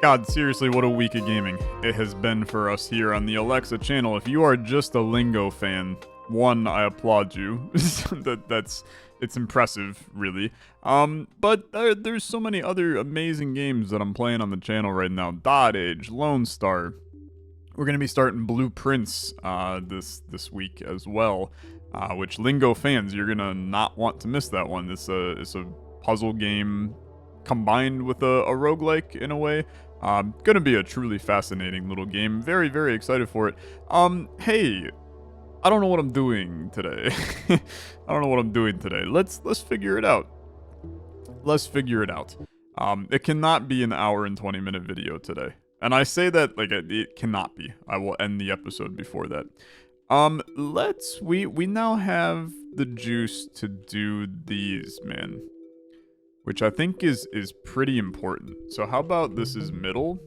God, seriously, what a week of gaming it has been for us here on the Olexa channel. If you are just a Lingo fan, one, I applaud you. It's impressive, really. But there's so many other amazing games that I'm playing on the channel right now. Dot Age, Lone Star. We're gonna be starting Blueprints this week as well, which Lingo fans, you're gonna not want to miss that one. It's a puzzle game combined with a roguelike in a way. Gonna be a truly fascinating little game. Very, very excited for it. Hey, I don't know what I'm doing today. I don't know what I'm doing today. Let's figure it out. Let's figure it out. It cannot be an hour and 20-minute video today. And I say that like it cannot be. I will end the episode before that. We now have the juice to do these, man. Which I think is pretty important. So how about this is middle?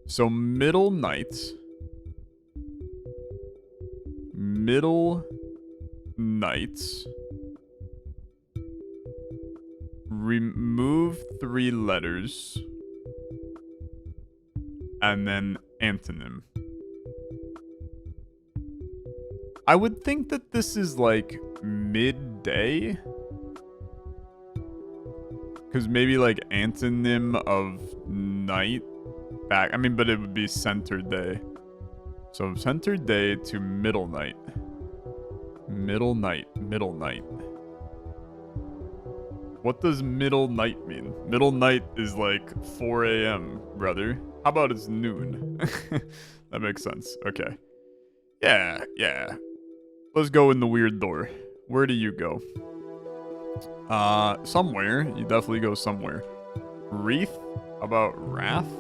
So middle night. Middle night. Remove 3 letters. And then antonym. I would think that this is like midday. Because maybe like antonym of night back. I mean, but it would be center day. So center day to middle night. Middle night. Middle night. What does middle night mean? Middle night is like 4 a.m., brother. How about it's noon? That makes sense. Okay. Yeah. Let's go in the weird door. Where do you go? Somewhere. You definitely go somewhere. Wreath? How about Wrath?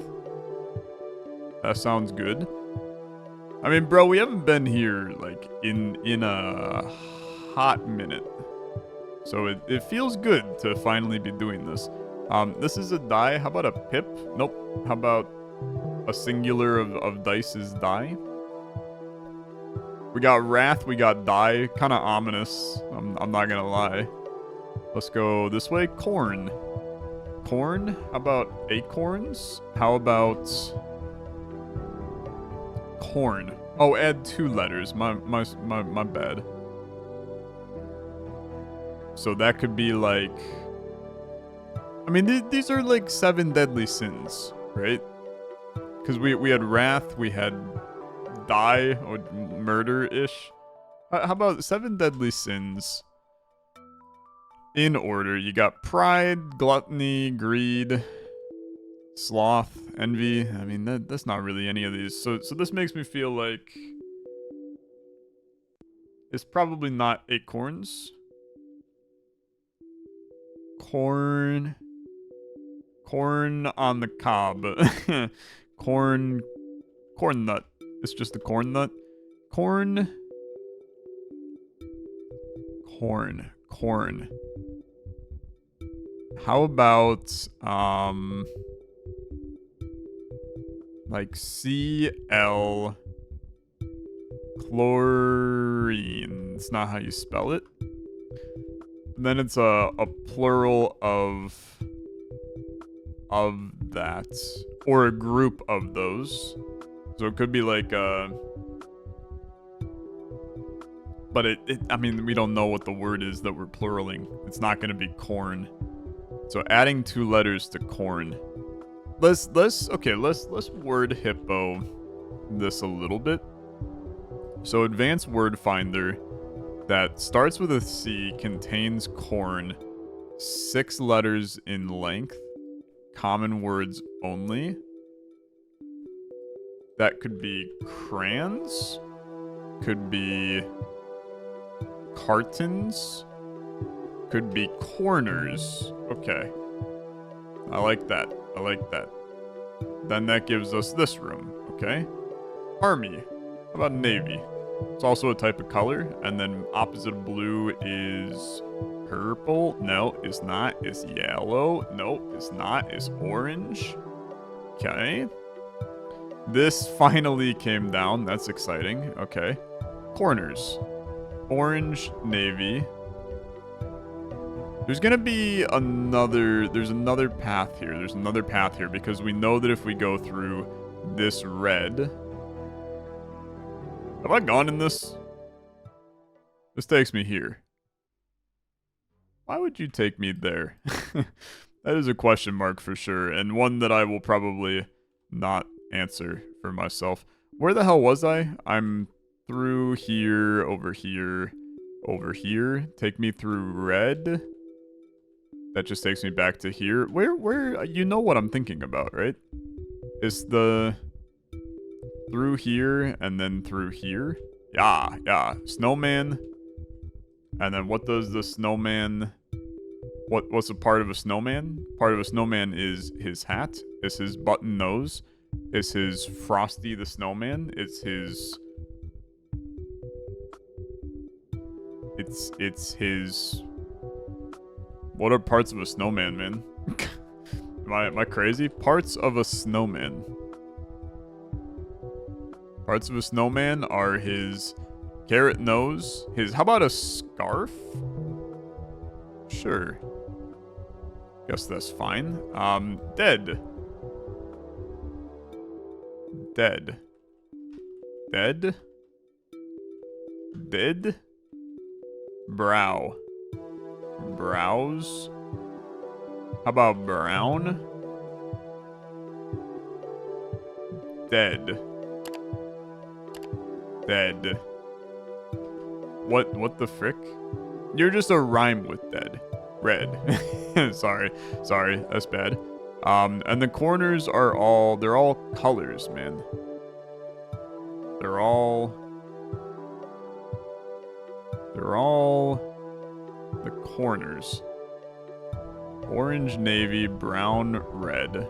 That sounds good. I mean, bro, we haven't been here, like, in a hot minute. So it feels good to finally be doing this. This is a die. How about a pip? Nope. How about a singular of dice is die? We got Wrath, we got die. Kind of ominous. I'm not gonna lie. Let's go this way. Corn. Corn? How about acorns? How about corn? Oh, add 2 letters. My bad. So that could be like... I mean, these are like 7 deadly sins, right? Because we had wrath, we had die, or murder-ish. How about 7 deadly sins? In order, you got pride, gluttony, greed, sloth, envy. I mean, that's not really any of these. So this makes me feel like it's probably not acorns. Corn on the cob. corn nut. It's just a corn nut. Corn. How about like Cl chlorine. It's not how you spell it. And then it's a plural of that, or a group of those. So it could be like but I mean, we don't know what the word is that we're pluraling. It's not gonna be corn. So adding 2 letters to corn. Let's word hippo this a little bit. So advanced word finder that starts with a C, contains corn, 6 letters in length, common words only. That could be crayons, could be cartons, could be corners. Okay. I like that. Then that gives us this room. Okay. Army. How about navy? It's also a type of color. And then opposite of blue is purple. No, it's not. It's yellow. No, it's not. It's orange. Okay. This finally came down. That's exciting. Okay. Corners. Orange, navy. There's gonna be there's another path here. There's another path here because we know that if we go through this red... Have I gone in this? This takes me here. Why would you take me there? That is a question mark for sure, and one that I will probably not answer for myself. Where the hell was I? I'm through here, over here, over here. Take me through red. That just takes me back to here. Where, you know what I'm thinking about, right? It's the... through here, and then through here. Yeah. Snowman. And then what does the snowman... What's a part of a snowman? Part of a snowman is his hat. It's his button nose. It's his Frosty the Snowman. It's his... It's his... What are parts of a snowman, man? Am I crazy? Parts of a snowman. Parts of a snowman are his carrot nose. His... How about a scarf? Sure. Guess that's fine. Dead. Dead. Dead? Dead? Brow. Brows? How about brown? Dead. Dead. What the frick? You're just a rhyme with dead. Red. Sorry, that's bad. And the corners are they're all colors, man. They're all the corners. Orange, navy, brown, red.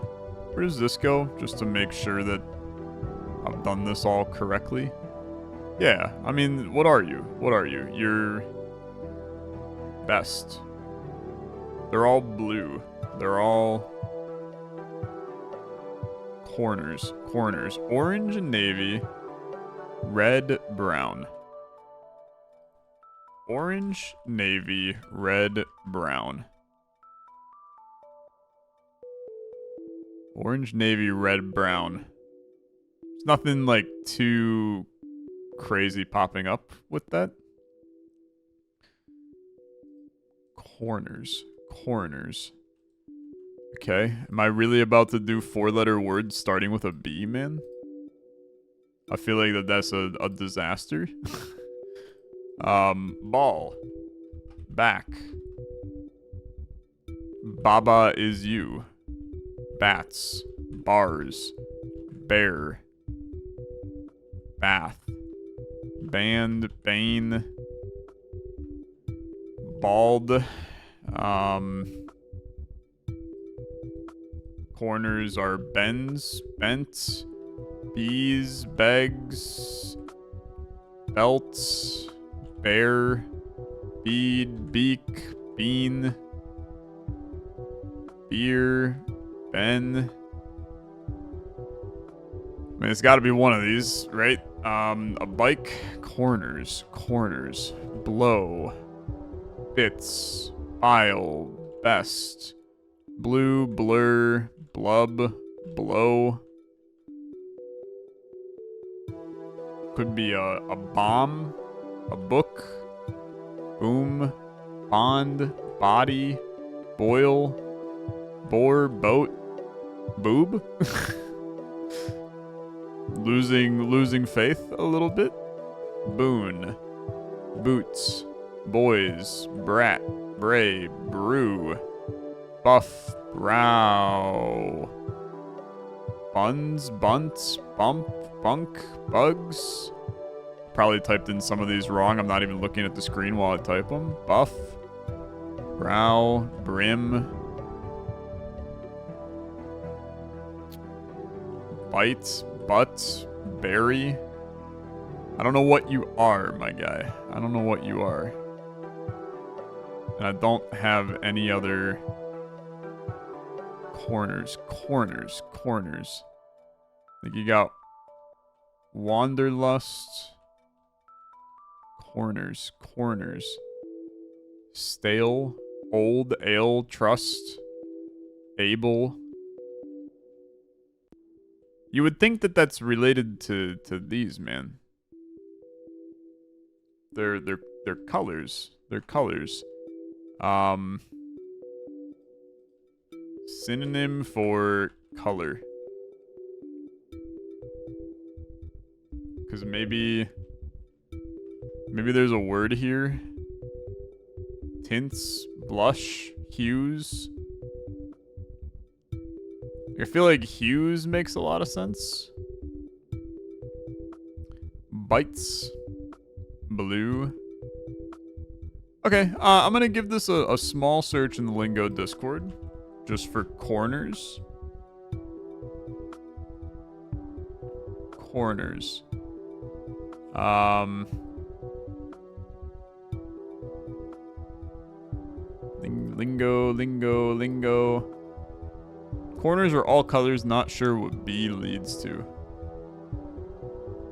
Where does this go? Just to make sure that I've done this all correctly. Yeah, I mean, what are you? What are you? You're best. They're all blue. They're all corners. Orange and navy. Red, brown. Orange, navy, red, brown. Orange, navy, red, brown. There's nothing like too crazy popping up with that. Corners. Okay, am I really about to do 4-letter words starting with a B, man? I feel like that's a disaster. Ball. Back. Baba is you. Bats. Bars. Bear. Bath. Band. Bane. Bald. Corners are bends, bent, bees, begs, belts, bear, bead, beak, bean, beer, ben. I mean, it's got to be one of these, right? A bike, corners, blow, bits, bile, best, blue, blur, blub, blow. Could be a bomb, a book, boom, bond, body, boil, bore, boat, boob. losing faith a little bit. Boon, boots, boys, brat, bray, brew, buff, brow, buns, bunts, bump, bunk, bugs. Probably typed in some of these wrong. I'm not even looking at the screen while I type them. Buff, brow, brim, bite, butt, berry. I don't know what you are, my guy. I don't know what you are. And I don't have any other corners. I think you got wanderlust. Corners. Stale. Old, ale, trust, able. You would think that that's related to these, man. They're colors. They're colors. Synonym for color. Because maybe there's a word here. Tints, blush, hues. I feel like hues makes a lot of sense. Bites. Blue. Okay, I'm gonna give this a small search in the Lingo Discord. Just for corners. Corners. Lingo. Corners are all colors, not sure what B leads to.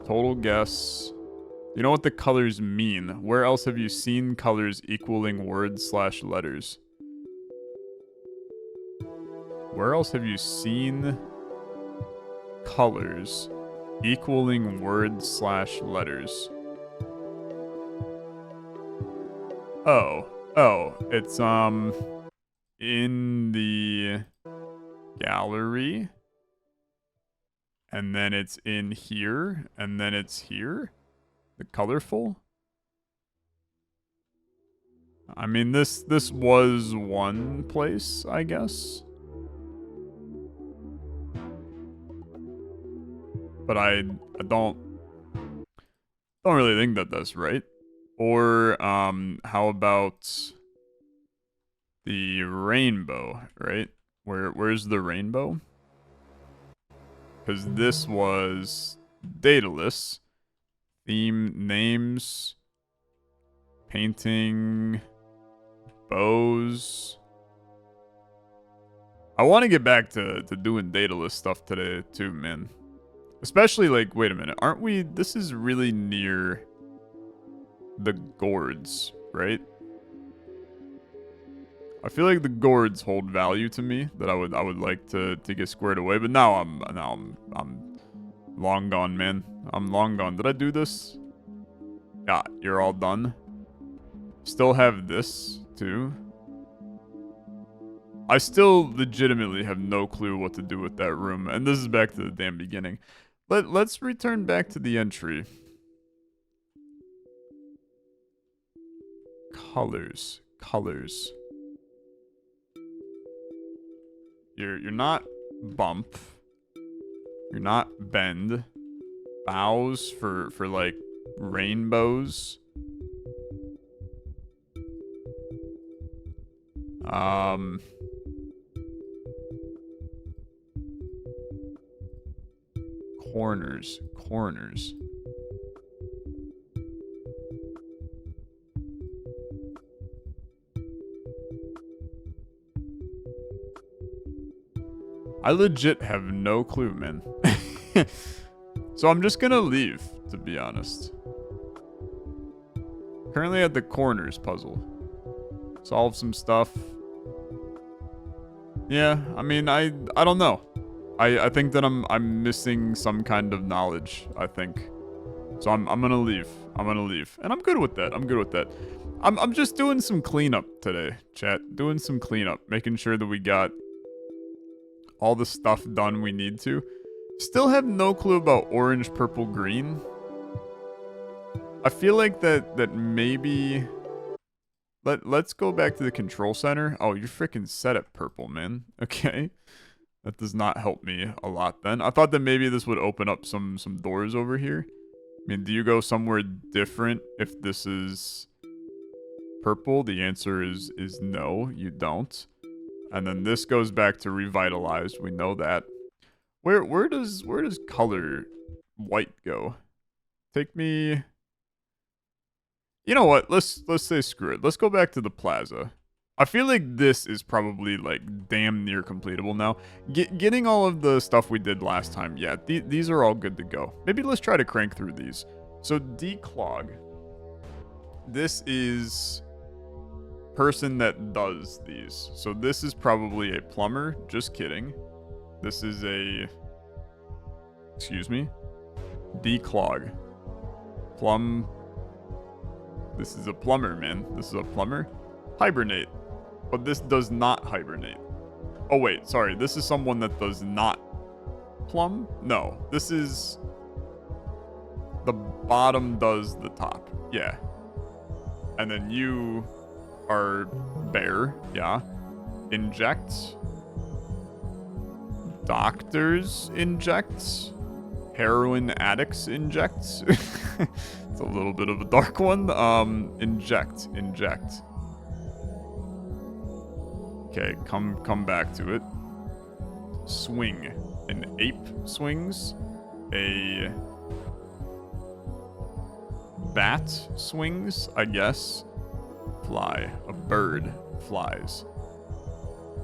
Total guess. You know what the colors mean? Where else have you seen colors equaling words/letters? Where else have you seen colors equaling words/letters? Oh, it's in the gallery, and then it's in here, and then it's here. The colorful. I mean, this was one place, I guess. But I don't really think that that's right. Or how about the rainbow, right? Where's the rainbow? Because this was dataless. Theme, names, painting, bows. I want to get back to doing dataless stuff today too, man. Especially like, wait a minute, aren't we? This is really near the gourds, right? I feel like the gourds hold value to me that I would like to get squared away, but now I'm long gone, man. I'm long gone. Did I do this? Yeah, you're all done. Still have this too. I still legitimately have no clue what to do with that room, and this is back to the damn beginning. Let's return back to the entry. Colors. You're not bump. You're not bend. Bows for like rainbows. Corners. I legit have no clue, man. So I'm just gonna leave, to be honest. Currently at the corners puzzle. Solve some stuff. Yeah, I mean, I don't know. I think that I'm missing some kind of knowledge, I think. So I'm gonna leave. And I'm good with that. I'm just doing some cleanup today, chat. Doing some cleanup, making sure that we got all the stuff done we need to. Still have no clue about orange, purple, green. I feel like that maybe... Let's go back to the control center. Oh, you're freaking set at purple, man. Okay. That does not help me a lot then. I thought that maybe this would open up some doors over here. I mean, do you go somewhere different if this is purple? The answer is no, you don't. And then this goes back to revitalized. We know that. Where does color white go? Take me... You know what? Let's say screw it. Let's go back to the plaza. I feel like this is probably like damn near completable now. Getting all of the stuff we did last time, yeah, these are all good to go. Maybe let's try to crank through these. So declog. This is person that does these. So this is probably a plumber. Just kidding. This is a... Excuse me. Declog. This is a plumber, man. This is a plumber. Hibernate. But this does not hibernate. Oh, wait. Sorry. This is someone that does not plumb? No. This is... The bottom does the top. Yeah. And then you are bear. Yeah. Inject. Doctors inject. Heroin addicts inject. It's a little bit of a dark one. Inject. Okay, come back to it. Swing. An ape swings. A bat swings, I guess. Fly. A bird flies.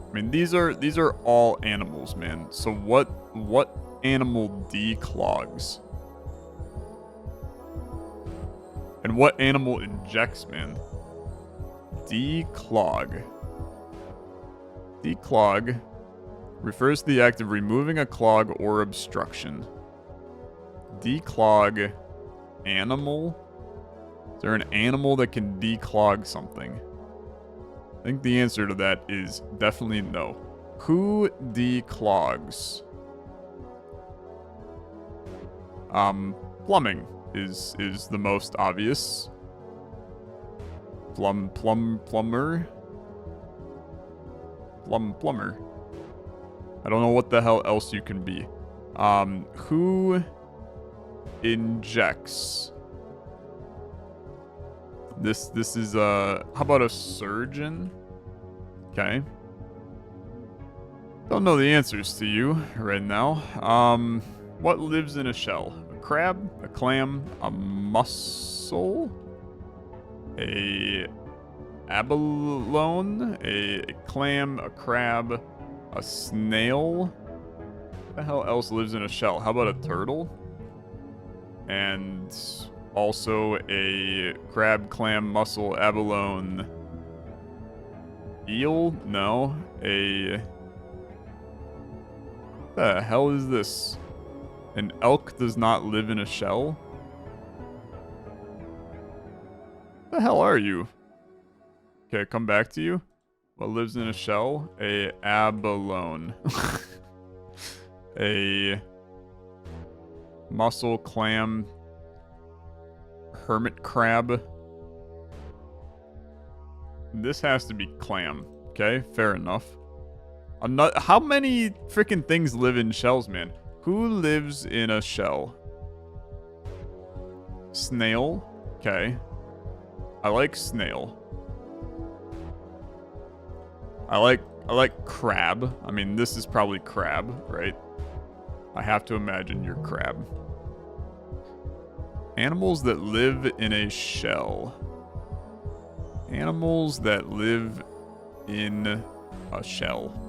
I mean, these are all animals, man. So what animal declogs? And what animal injects, man? Declog. Declog refers to the act of removing a clog or obstruction. Declog animal? Is there an animal that can declog something? I think the answer to that is definitely no. Who declogs? Plumbing is the most obvious. Plumber. I don't know what the hell else you can be. Who injects? This is how about a surgeon? Okay. Don't know the answers to you right now. What lives in a shell? A crab, a clam, a mussel, a abalone, a clam, a crab, a snail. What the hell else lives in a shell? How about a turtle? And also a crab, clam, mussel, abalone, eel? No. The hell is this? An elk does not live in a shell? The hell are you? Okay, come back to you. What lives in a shell? A abalone. A mussel, clam, hermit crab. This has to be clam. Okay, fair enough. How many freaking things live in shells, man? Who lives in a shell? Snail. Okay. I like snail. I like crab. I mean, this is probably crab, right? I have to imagine you're crab. Animals that live in a shell. Animals that live in a shell.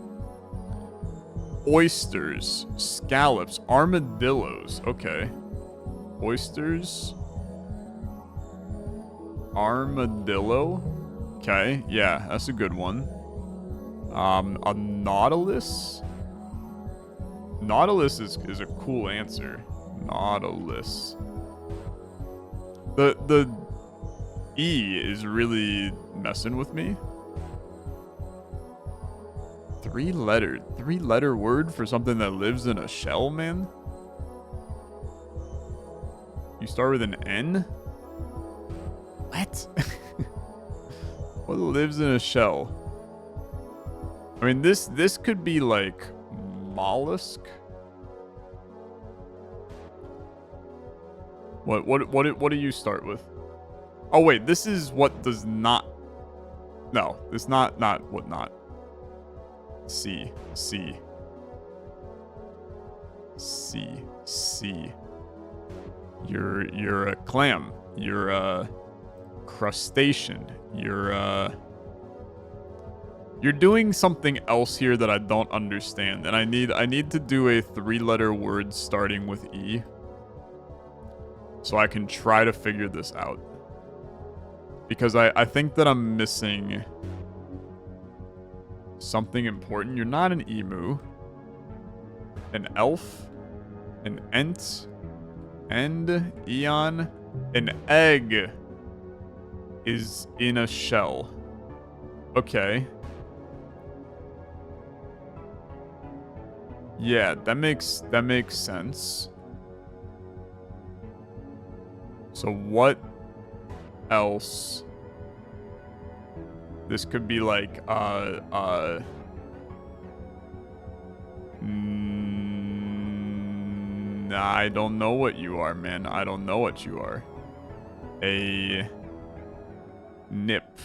Oysters, scallops, armadillos. Okay. Oysters. Armadillo. Okay, yeah, that's a good one. A nautilus. Nautilus is a cool answer. Nautilus. The E is really messing with me. Three letter word for something that lives in a shell, man? You start with an N? What? What lives in a shell? I mean, this could be like mollusk. What do you start with? Oh wait, this is what does not. No, it's not what not. C. You're a clam. You're a crustacean. You're doing something else here that I don't understand, and I need to do a 3-letter word starting with E, so I can try to figure this out. Because I think that I'm missing something important. You're not an emu. An elf. An ent. End. Eon. An egg is in a shell. Okay. Yeah, that makes sense. So what else? This could be like I don't know what you are, man. I don't know what you are. A nip.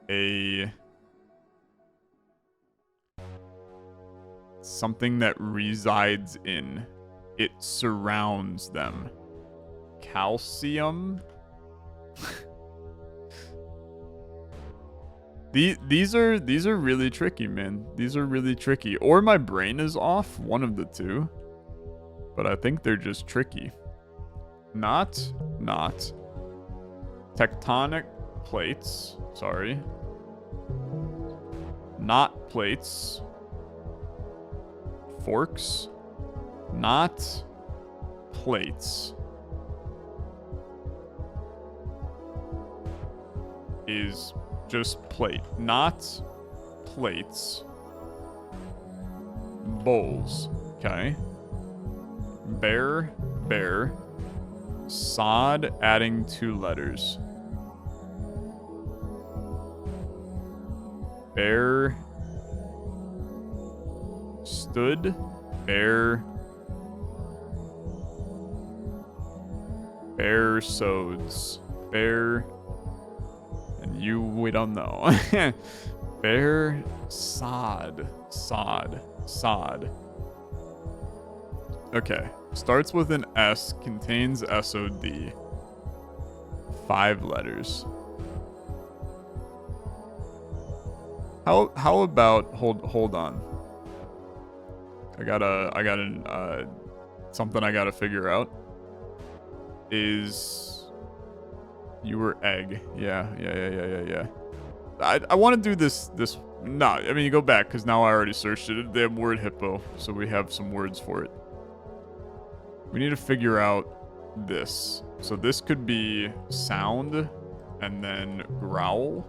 A something that resides in. It surrounds them. Calcium? These are really tricky, man. These are really tricky. Or my brain is off, one of the two. But I think they're just tricky. Not tectonic plates. Sorry. Not plates. Forks. Not plates. Is just plate. Not plates. Bowls. Okay. Bear. Sod, adding 2 letters. Bear. Stood. Bear. Bear sods. Bear. And we don't know. Bear sod. Okay. Starts with an S, contains SOD. 5 letters. How about hold on. I got something I gotta figure out. Is you were egg. Yeah. I want to do this. No, I mean, you go back because now I already searched it. They have word hippo, so we have some words for it. We need to figure out this. So this could be sound and then growl.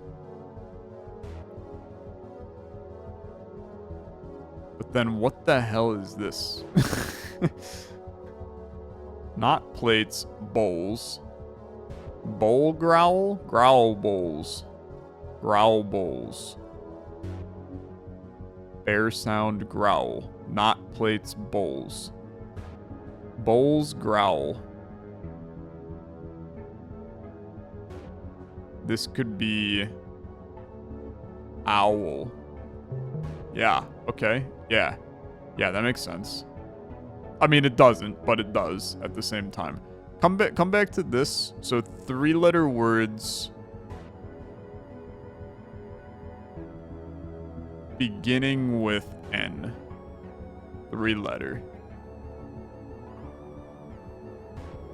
But then what the hell is this? Not plates, bowls. Bowl growl? Growl bowls. Growl bowls. Bear sound growl. Not plates, bowls. Bowls growl. This could be owl. Yeah, okay. Yeah, that makes sense. I mean, it doesn't, but it does at the same time. Come back to this. So 3-letter words beginning with N. 3-letter.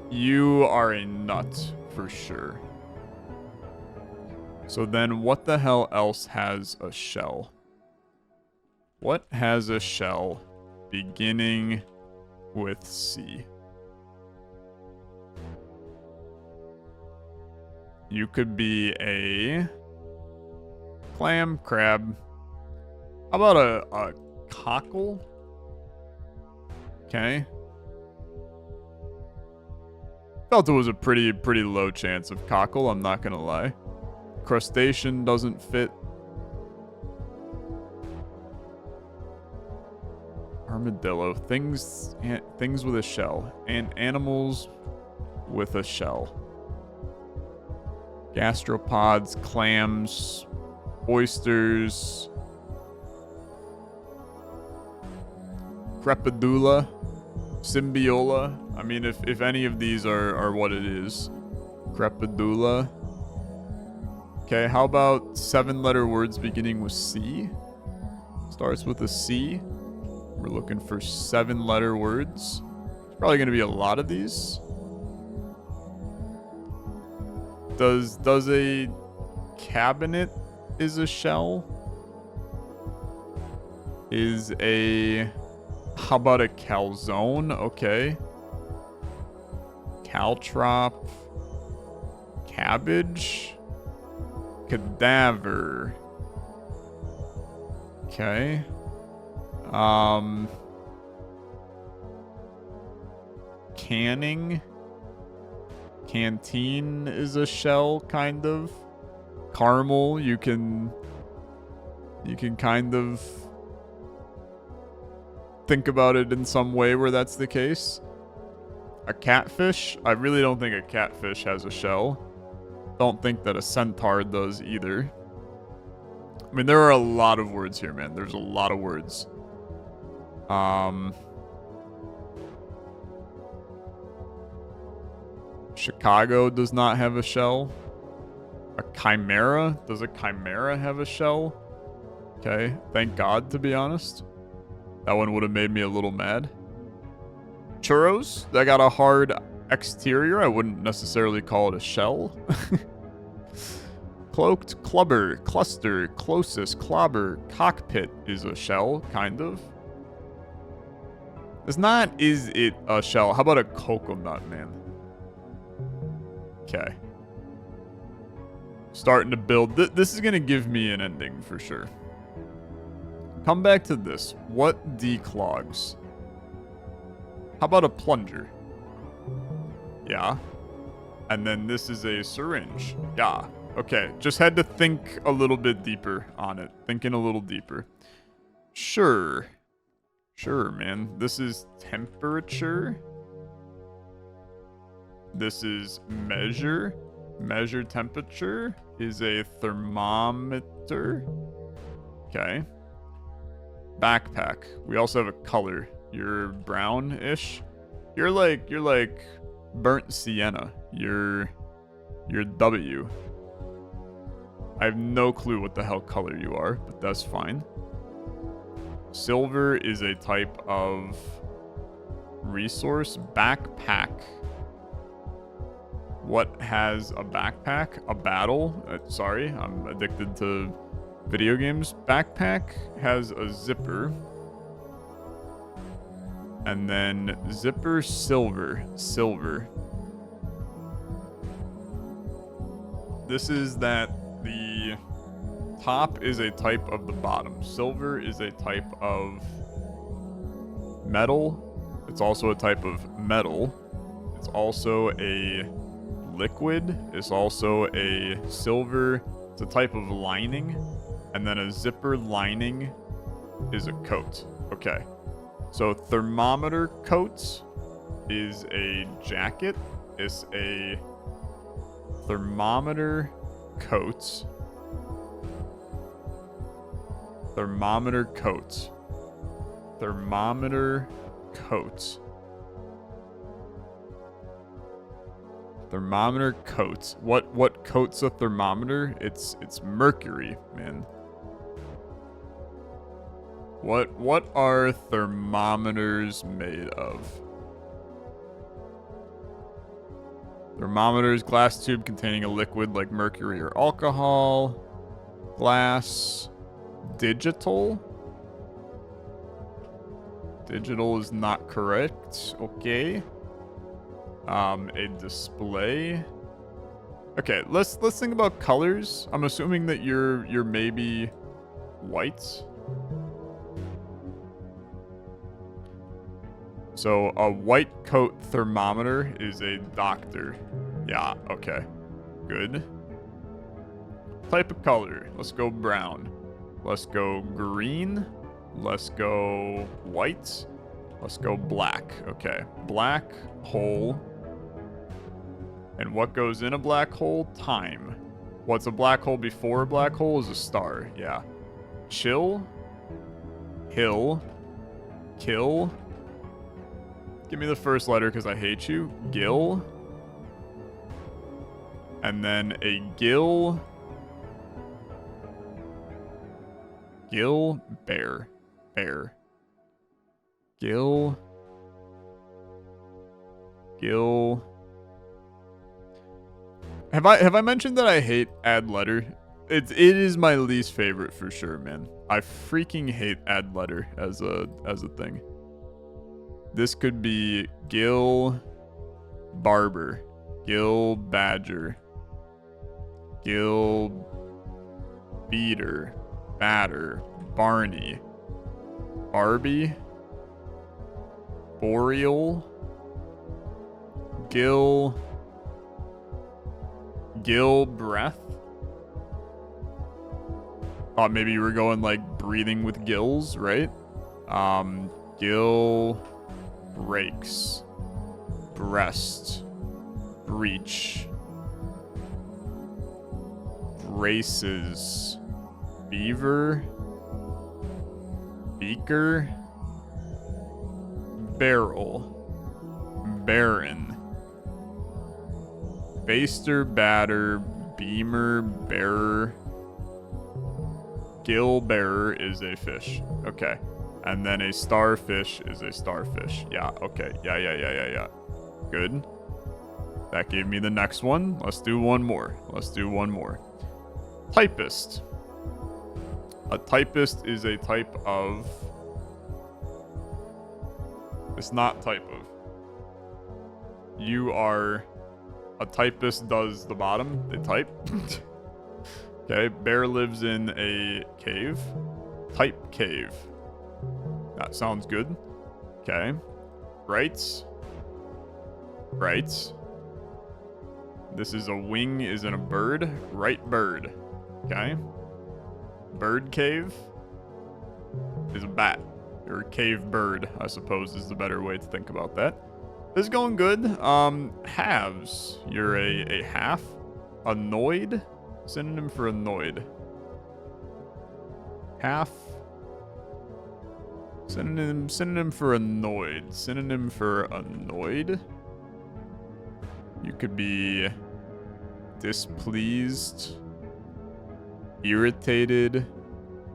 You are a nut for sure. So then what the hell else has a shell? What has a shell beginning with C? You could be a clam, crab. How about a cockle? Okay. Felt it was a pretty low chance of cockle, I'm not gonna lie. Crustacean doesn't fit. Armadillo. Things with a shell. And animals with a shell. Gastropods, clams, oysters. Crepidula. Symbiola. I mean, if any of these are what it is. Crepidula. Okay, how about 7-letter words beginning with C? Starts with a C. We're looking for 7-letter words. There's probably going to be a lot of these. Does a cabinet is a shell? is a... How about a calzone? Okay. Caltrop. Cabbage. Cadaver. Okay. Canning. Canteen is a shell, kind of. Caramel, you can kind of think about it in some way where that's the case. A catfish, I really don't think a catfish has a shell. Don't think that a centaur does either. I mean, there are a lot of words here, man. There's a lot of words. Chicago does not have a shell. A chimera? Does a chimera have a shell? Okay, thank God, to be honest. That one would have made me a little mad. Churros? That got a hard exterior. I wouldn't necessarily call it a shell. Cloaked, clubber, cluster, closest, clobber, cockpit is a shell, kind of. It's not, is it a shell? How about a coconut, man? Okay. Starting to build. This is going to give me an ending for sure. Come back to this. What declogs? How about a plunger? Yeah. And then this is a syringe. Yeah. Okay. Just had to think a little bit deeper on it. Thinking a little deeper. Sure. Sure, man. This is temperature. This is measure. Measure temperature is a thermometer. Okay. Backpack. We also have a color. You're brownish. You're like burnt sienna. You're W. I have no clue what the hell color you are, but that's fine. Silver is a type of resource. Backpack. What has a backpack? A battle? Sorry, I'm addicted to video games. Backpack has a zipper. And then zipper, silver. Silver. This is that the top is a type of the bottom. Silver is a type of metal. It's also a type of metal. It's also a liquid. It's also a silver. It's a type of lining. And then a zipper lining is a coat. Okay. So thermometer coat is a jacket. It's a thermometer coat. Thermometer coat. Thermometer coat. Thermometer coats. What coats a thermometer? It's mercury, man. What are thermometers made of? Thermometers, glass tube containing a liquid like mercury or alcohol. Glass. Digital. Digital is not correct. Okay. A display. Okay, let's think about colors. I'm assuming that you're maybe white. So a white coat thermometer is a doctor. Yeah, okay. Good. Type of color. Let's go brown. Let's go green. Let's go white. Let's go black. Okay. Black hole. And what goes in a black hole? Time. What's a black hole before a black hole is a star. Yeah. Chill. Hill. Kill. Give me the first letter because I hate you. Gill. And then a gill. Gill. Bear. Bear. Gill. Gill. Have I mentioned that I hate add letter it is my least favorite for sure, man. I freaking hate add letter as a thing. This could be Gil Barber, Gil Badger, Gil Beater, Batter, Barney, Barbie, Boreal, Gil Breath. Thought maybe you were going like breathing with gills, right? Gil Breaks, Breast, Breach, Braces, Beaver, Beaker, Barrel, Baron, Baster, Batter, Beamer, Bearer. Gill bearer is a fish. Okay. And then a starfish is a starfish. Yeah, okay. Yeah. Good. That gave me the next one. Let's do one more. Typist. A typist is a type of... It's not type of. You are... A typist does the bottom. They type. Okay, bear lives in a cave. Type cave. That sounds good. Okay. Rights. This is a wing is in a bird. Right bird. Okay. Bird cave is a bat. Or cave bird, I suppose, is the better way to think about that. This is going good. Halves. You're a half. Annoyed. Synonym for annoyed. Half. Synonym for annoyed. Synonym for annoyed. You could be displeased, irritated,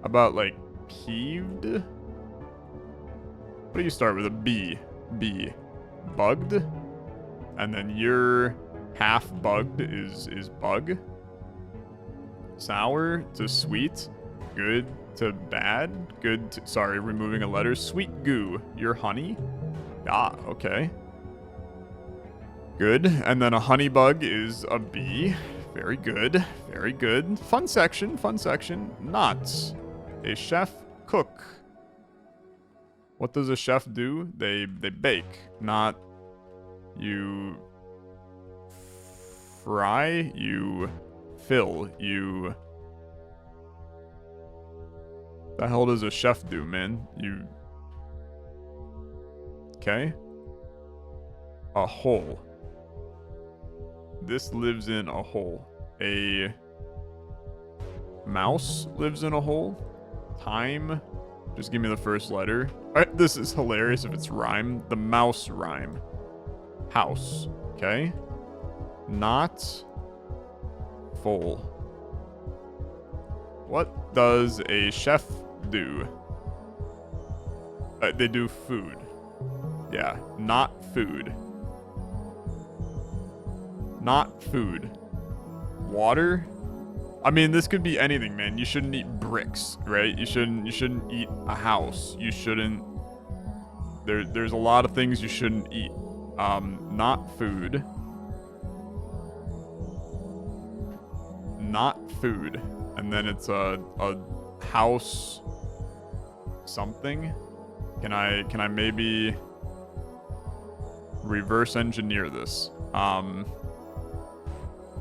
about like peeved. What do you start with? A B. B. Bugged. And then your half bugged is bug. Sour to sweet. Good to bad. Good to, sorry, removing a letter. Sweet goo. You're honey. Ah, okay. Good. And then a honey bug is a bee. Very good. Very good. Fun section. Not. A chef cook. What does a chef do? They bake. Not you fry. You fill. You... The hell does a chef do, man? You... Okay. A hole. This lives in a hole. A mouse lives in a hole. Time. Just give me the first letter. Alright, this is hilarious if it's rhyme. The mouse rhyme. House. Okay. Not full. What does a chef do? They do food. Yeah, not food. Not food. Water? I mean, this could be anything, man. You shouldn't eat bricks, right? You shouldn't eat a house. You shouldn't... There's a lot of things you shouldn't eat. Not food. Not food. And then it's a house something. Can I maybe reverse engineer this?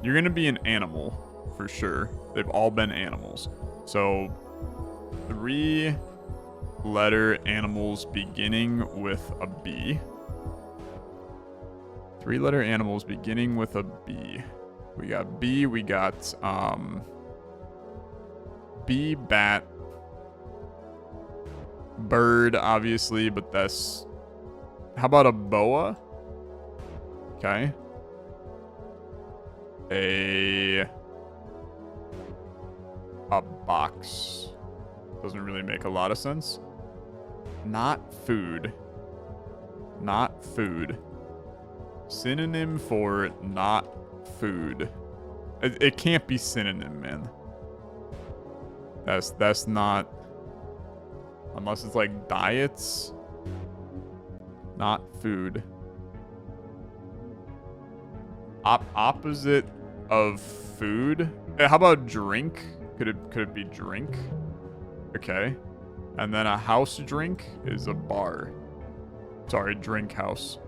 You're gonna be an animal for sure. They've all been animals. So 3-letter animals beginning with a B. 3-letter animals beginning with a B. We got B, we got bee, bat, bird, obviously, but that's... How about a boa? Okay. A box. Doesn't really make a lot of sense. Not food. Not food. Synonym for not food. It can't be synonym, man. That's not, unless it's like diets, not food. Opposite of food. How about drink? Could it be drink? Okay. And then a house drink is a bar. Sorry, drink house.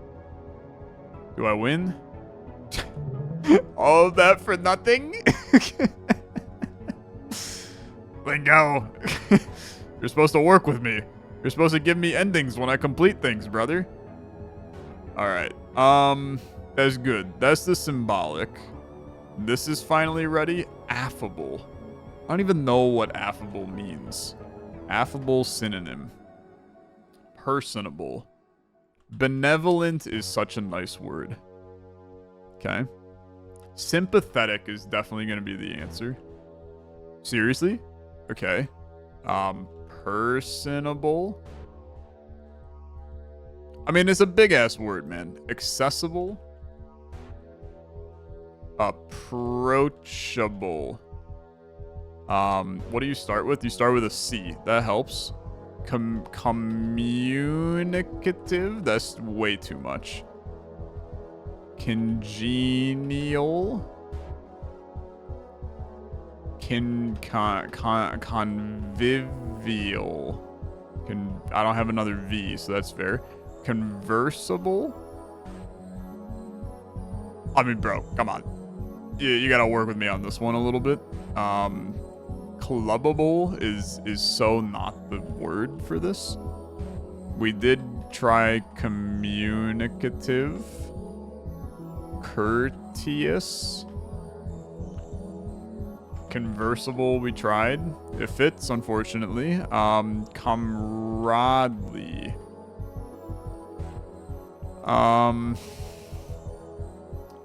Do I win? All of that for nothing? Lingo. You're supposed to work with me. You're supposed to give me endings when I complete things, brother. Alright. That's good. That's the symbolic. This is finally ready. Affable. I don't even know what affable means. Affable synonym. Personable. Benevolent is such a nice word. Okay. Sympathetic is definitely going to be the answer. Seriously? Okay. Personable. I mean, it's a big-ass word, man. Accessible. Approachable. What do you start with? You start with a C. That helps. Communicative. That's way too much. Congenial. Convivial. I don't have another V, so that's fair. Conversable. I mean, bro, come on. You gotta work with me on this one a little bit. Clubbable is so not the word for this. We did try communicative. Courteous. Conversable we tried. It fits, unfortunately. Comradely.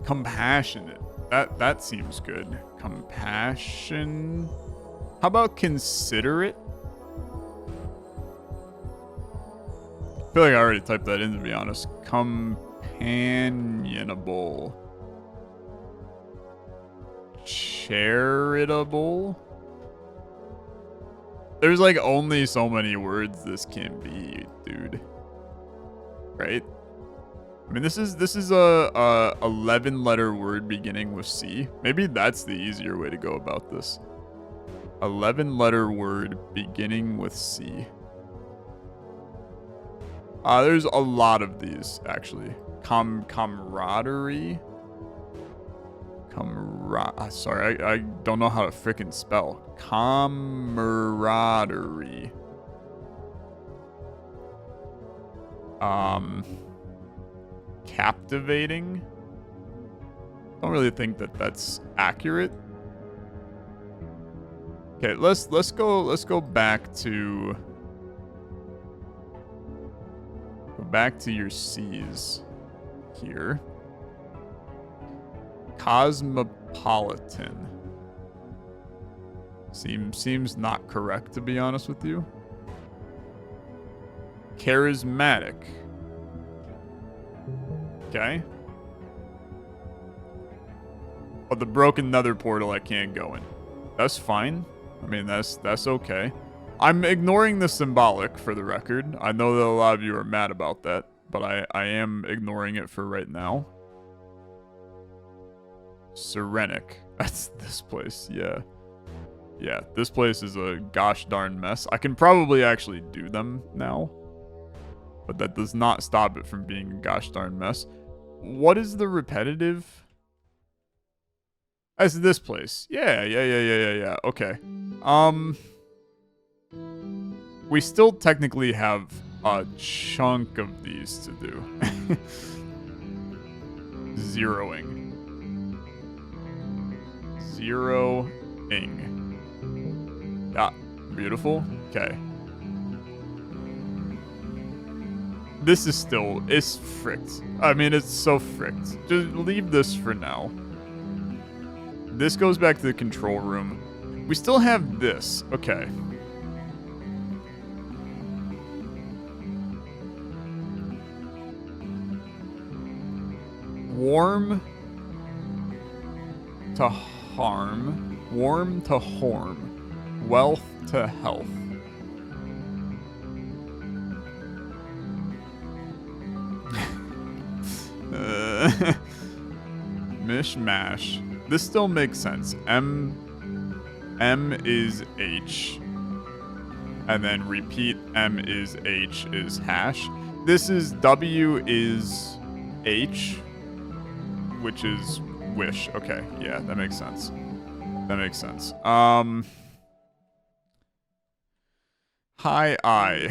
Compassionate. That seems good. Compassion. How about considerate? I feel like I already typed that in, to be honest. Companionable. Charitable. There's like only so many words this can be, dude. Right? I mean, this is a 11-letter word beginning with C. Maybe that's the easier way to go about this. 11-letter word beginning with C. There's a lot of these, actually. Camaraderie. Sorry, I don't know how to frickin' spell. Camaraderie. Captivating. Don't really think that that's accurate. Okay, let's go back to your C's here. Cosmopolitan. Seems not correct, to be honest with you. Charismatic. Okay. Oh, the broken nether portal I can't go in. That's fine. I mean, that's okay. I'm ignoring the symbolic, for the record. I know that a lot of you are mad about that, but I am ignoring it for right now. Serenic. That's this place, yeah. Yeah, this place is a gosh darn mess. I can probably actually do them now, but that does not stop it from being a gosh darn mess. What is the repetitive? As this place. Yeah. Okay. We still technically have a chunk of these to do. Zeroing. Yeah, beautiful. Okay. This is still, it's fricked. I mean, it's so fricked. Just leave this for now. This goes back to the control room. We still have this. Okay. Warm to harm. Warm to harm. Wealth to health. Mishmash. This still makes sense. M is H. And then repeat M is H is hash. This is W is H, which is wish. Okay, yeah, that makes sense. That makes sense. Hi, I.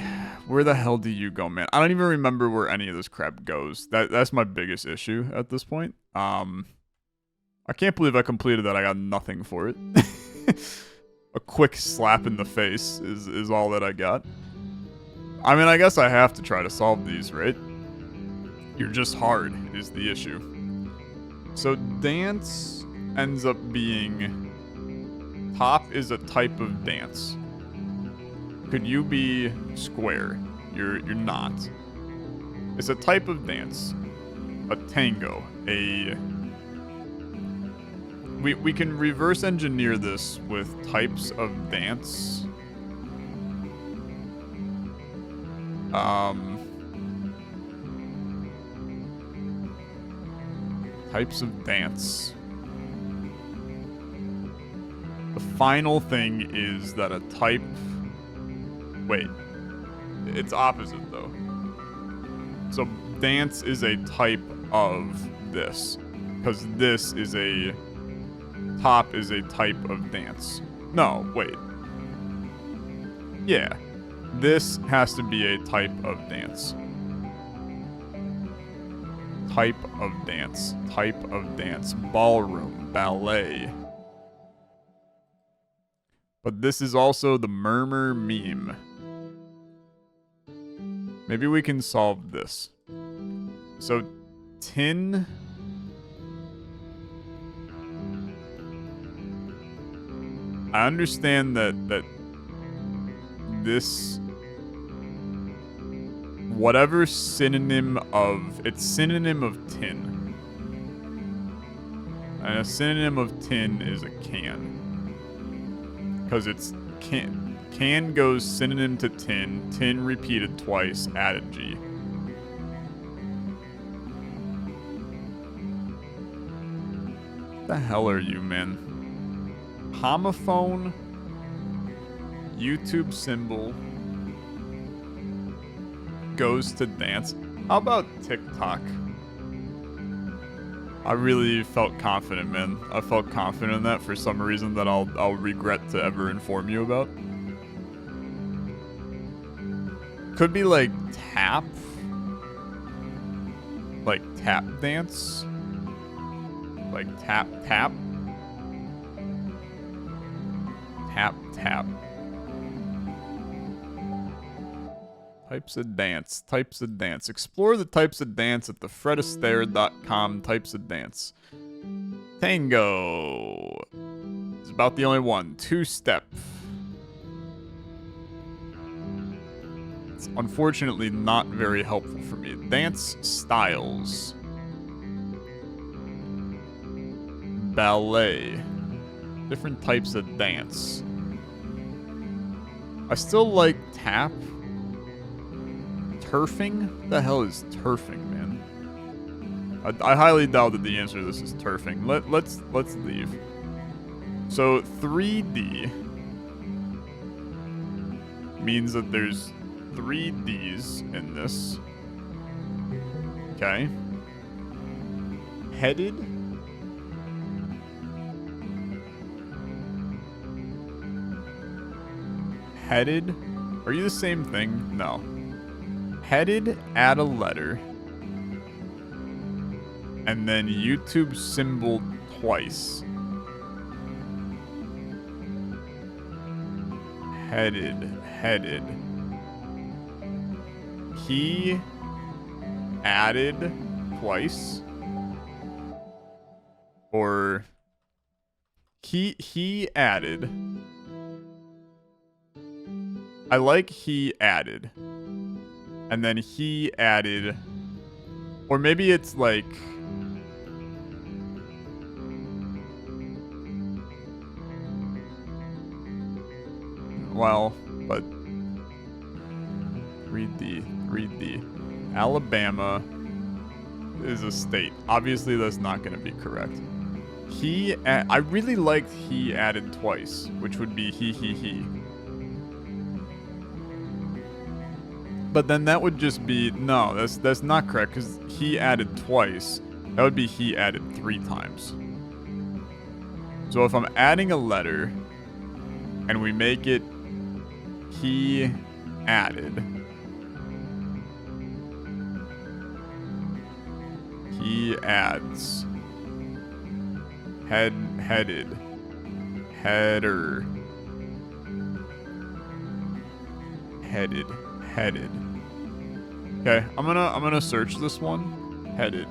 Where the hell do you go, man? I don't even remember where any of this crap goes. That's my biggest issue at this point. I can't believe I completed that. I got nothing for it. A quick slap in the face is all that I got. I mean, I guess I have to try to solve these, right? You're just hard is the issue. So dance ends up being... Top is a type of dance. Could you be square? You're not. It's a type of dance. A tango. We can reverse engineer this with types of dance. Types of dance. The final thing is that a type... Wait. It's opposite, though. So dance is a type of this. Because this is a... Top is a type of dance. No, wait. Yeah. This has to be a type of dance. Type of dance. Type of dance. Ballroom. Ballet. But this is also the murmur meme. Maybe we can solve this. So, tin... I understand that this... Whatever synonym of... It's synonym of tin. And a synonym of tin is a can. Because it's can. Can goes synonym to tin. Tin repeated twice, added G. The hell are you, man? Homophone, YouTube symbol, goes to dance. How about TikTok? I really felt confident, man. I felt confident in that for some reason that I'll regret to ever inform you about. Could be like tap. Like tap dance. Like tap tap. Tap, tap. Types of dance. Types of dance. Explore the types of dance at the fredistaire.com types of dance. Tango. It's about the only one. Two-step. It's unfortunately not very helpful for me. Dance styles. Ballet. Different types of dance. I still like tap. Turfing? The hell is turfing, man? I highly doubt that the answer to this is turfing. Let's leave. So 3D means that there's 3 Ds in this. Okay. Headed. Headed? Are you the same thing? No. Headed, add a letter. And then YouTube symbol twice. Headed. He added twice. Or he added. I like he added. And then he added. Or maybe it's like. well, but read D. Alabama is a state. Obviously, that's not going to be correct. I really liked he added twice, which would be he. But then that would just be, no, that's not correct, because he added twice. That would be he added 3 times. So if I'm adding a letter, and we make it he added, he adds, headed, header, headed. Okay, I'm gonna search this one. Headed.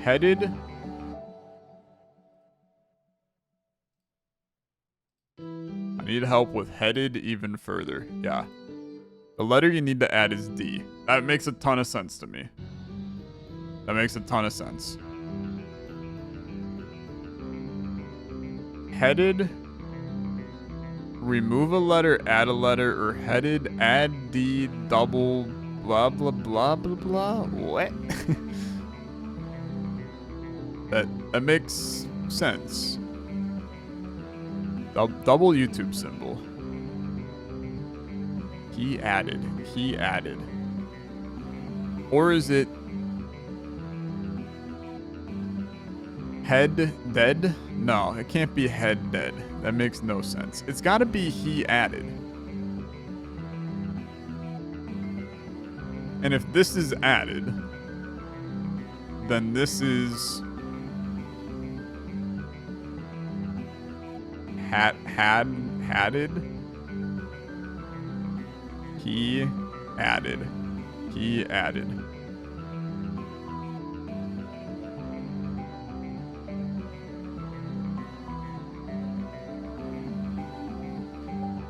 Headed. I need help with headed even further. Yeah. The letter you need to add is D. That makes a ton of sense to me. That makes a ton of sense. Headed. Remove a letter, add a letter, or headed, add D, double, blah, blah, blah, blah, blah. What? That makes sense. Double YouTube symbol. He added. Or is it head dead? No, it can't be head dead. That makes no sense. It's got to be he added. And if this is added, then this is hadded. He added.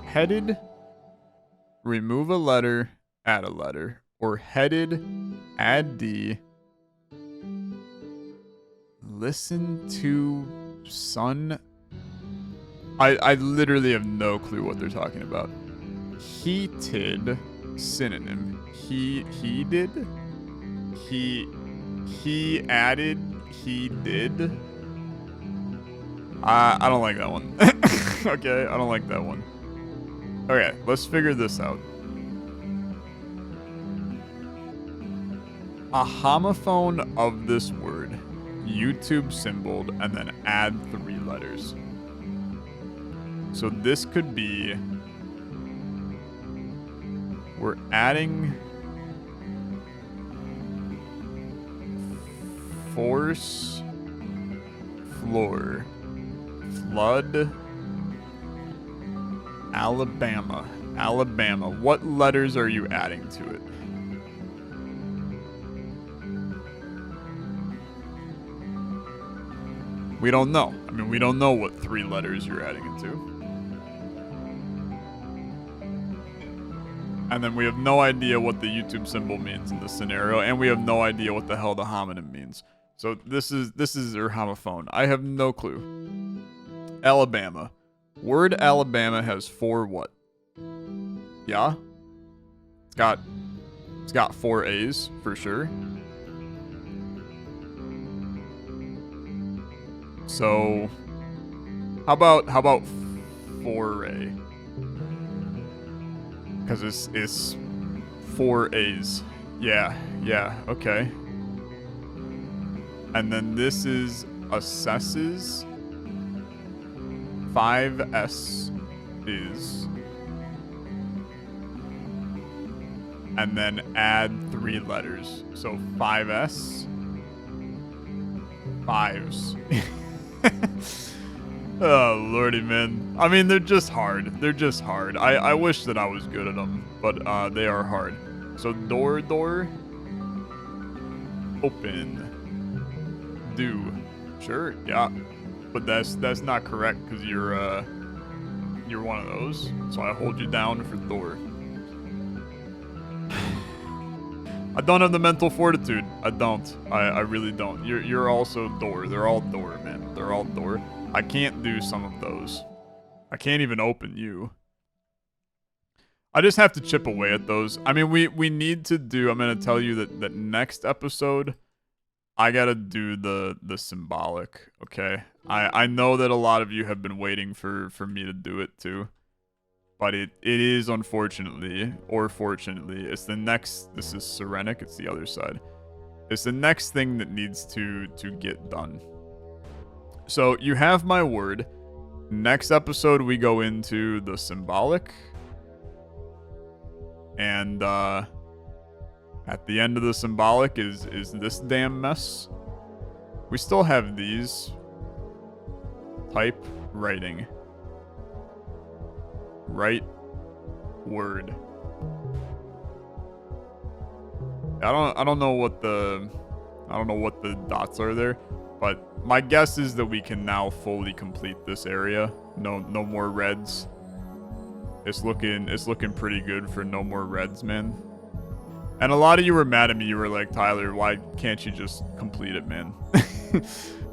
Headed, remove a letter, add a letter. Or headed, add D. Listen to sun. I literally have no clue what they're talking about. Heated, synonym. He added, he did. I don't like that one. Okay, I don't like that one. Okay, let's figure this out. A homophone of this word, YouTube symboled, and then add 3 letters. So this could be, we're adding force, floor, flood, Alabama. What letters are you adding to it? We don't know. I mean, we don't know what 3 letters you're adding it to. And then we have no idea what the YouTube symbol means in this scenario, and we have no idea what the hell the homonym means. So this is your homophone. I have no clue. Alabama. Word Alabama has 4 what? Yeah? It's got 4 A's for sure. So how about 4A? Because it's 4 A's. Yeah, okay. And then this is assesses. 5S is. And then add 3 letters. So 5S. 5s. Oh, lordy, man. I mean, they're just hard. I wish that I was good at them, but they are hard. So door, open, do. Sure, yeah. But that's not correct because you're one of those. So I hold you down for door. I don't have the mental fortitude. I don't. I really don't. You're also door. They're all door, man. They're all door. I can't do some of those. I can't even open you. I just have to chip away at those. I mean, we need to do... I'm going to tell you that next episode, I got to do the symbolic, okay? I know that a lot of you have been waiting for me to do it too. But it is, unfortunately, or fortunately, it's the next... This is Serenic, it's the other side. It's the next thing that needs to get done. So, you have my word. Next episode, we go into the symbolic. And, at the end of the symbolic is this damn mess. We still have these. Type writing. Write word. I don't know what the dots are there, but my guess is that we can now fully complete this area. No more reds. It's looking pretty good for no more reds, man. And a lot of you were mad at me. You were like, Tyler, why can't you just complete it, man?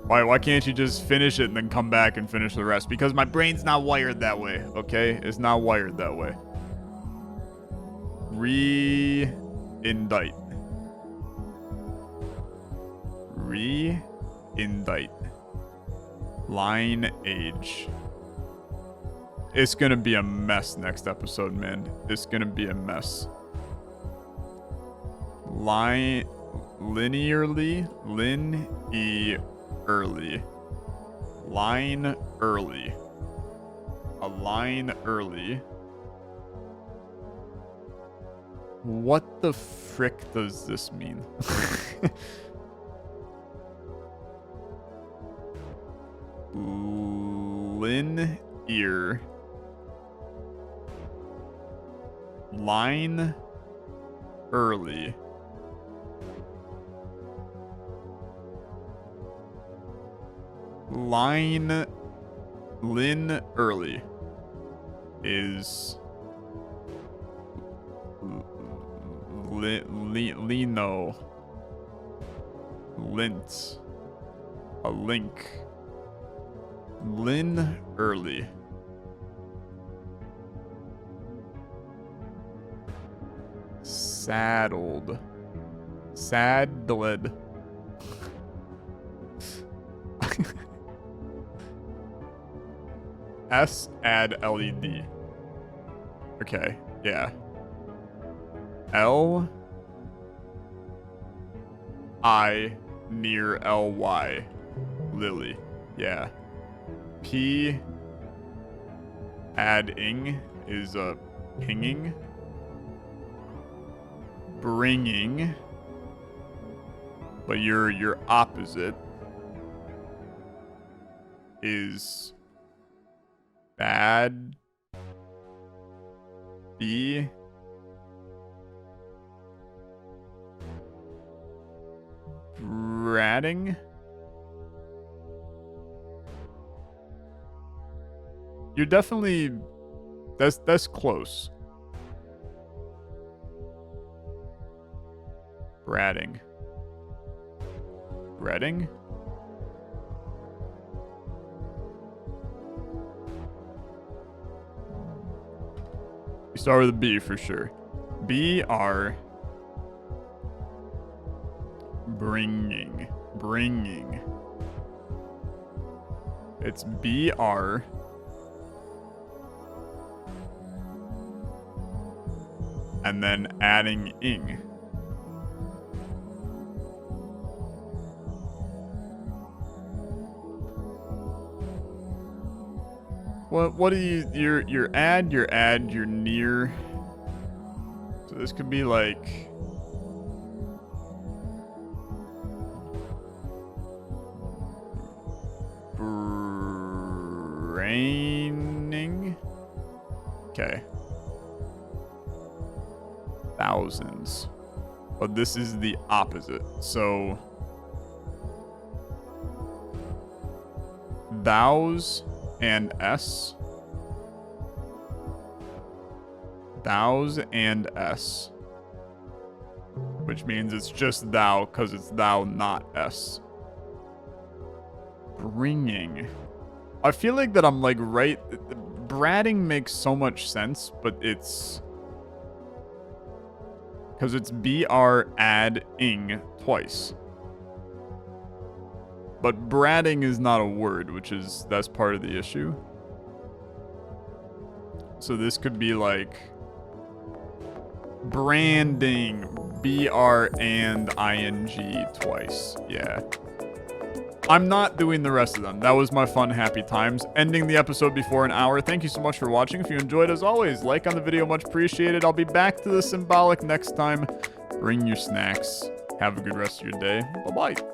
Why can't you just finish it and then come back and finish the rest? Because my brain's not wired that way, okay? It's not wired that way. Re-indict. Re-indict. Line age. It's gonna be a mess next episode, man. It's gonna be a mess. Line... Linearly? Early. Line early. A line early. What the frick does this mean? Linear. Line early. Lin early is Lino Lint a link Lin early saddled S add LED. Okay, yeah. L I near LY. Lily. Yeah. P adding is a pinging. Bringing. But your opposite is bad. B. Bratting. You're definitely... That's close. Bratting. Bratting? You start with a B for sure. B-R... Bringing. Bringing. It's B-R... and then adding ing. What do you... Your add, your near... So this could be like... Braining? Okay. Thousands. But this is the opposite. So... Thous and S. Thous and S. which means it's just thou because it's thou, not s. Bringing. I feel like that I'm like right. Bratting makes so much sense, but it's because it's br-add-ing twice. But bratting is not a word, that's part of the issue. So this could be like branding, br and ing twice. Yeah. I'm not doing the rest of them. That was my fun, happy times. Ending the episode before an hour. Thank you so much for watching. If you enjoyed, as always, like on the video, much appreciated. I'll be back to the symbolic next time. Bring your snacks. Have a good rest of your day. Bye-bye.